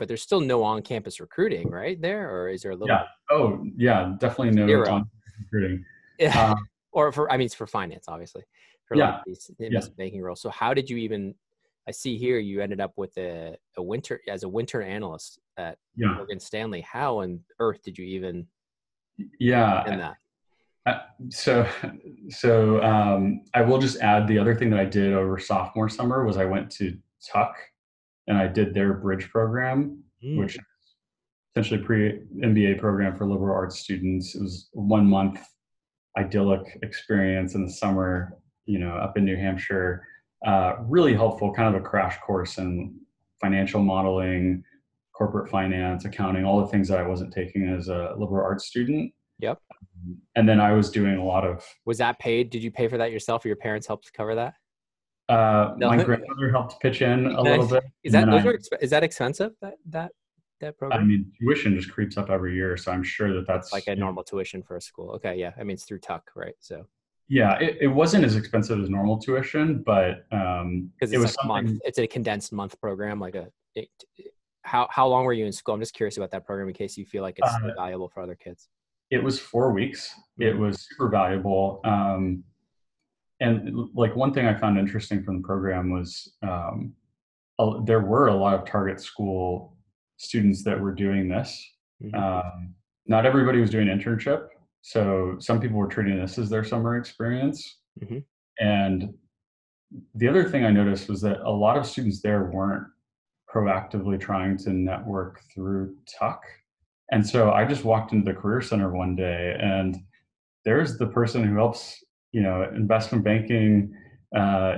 but there's still no on-campus recruiting, right there, or is there a little Yeah. Oh, yeah, definitely no zero? on recruiting. Yeah, or for, I mean, it's for finance, obviously, for like Yeah. these Yeah. investment banking roles. So how did you even? I see here you ended up with a winter analyst at Yeah. Morgan Stanley. How on earth did you even in Yeah. that? So, I will just add the other thing that I did over sophomore summer was I went to Tuck and I did their bridge program, Mm. which is essentially pre-MBA program for liberal arts students. It was a 1 month idyllic experience in the summer, up in New Hampshire. Really helpful, kind of a crash course in financial modeling, corporate finance, accounting, all the things that I wasn't taking as a liberal arts student. Yep. And then I was doing a lot of. Was that paid? Did you pay for that yourself, or your parents helped cover that? My No. grandmother helped pitch in a little Nice. bit, Is and that then is that expensive? That I program? mean, tuition just creeps up every year, so I'm sure that Like that's, a normal tuition for a school. Okay, yeah. I mean, it's through Tuck, right? So yeah, it wasn't as expensive as normal tuition, but because it it's was like a month, something. it's a condensed month program. How long were you in school? I'm just curious about that program in case you feel like it's Uh, valuable for other kids. it was 4 weeks. It Mm. was super valuable, and like one thing I found interesting from the program was there were a lot of target school students that were doing this. Hmm. Not everybody was doing internship, so some people were treating this as their summer experience. Hmm. And the other thing I noticed was that a lot of students there weren't proactively trying to network through Tuck. And so I just walked into the Career Center one day and there's the person who helps, investment banking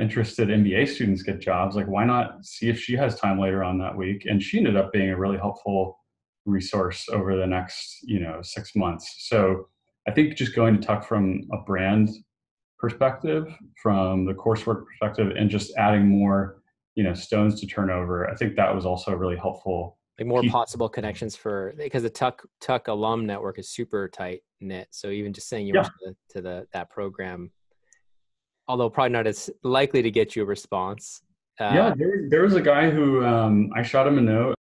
interested MBA students get jobs. Like, why not see if she has time later on that week? And she ended up being a really helpful resource over the next, 6 months. So I think just going to Tuck from a brand perspective, from the coursework perspective, and just adding more, stones to turn over, I think that was also really helpful. Like more possible connections because the Tuck alum network is super tight knit. So even just saying you went Yeah. to that program, although probably not as likely to get you a response. Yeah, there was a guy who I shot him a note.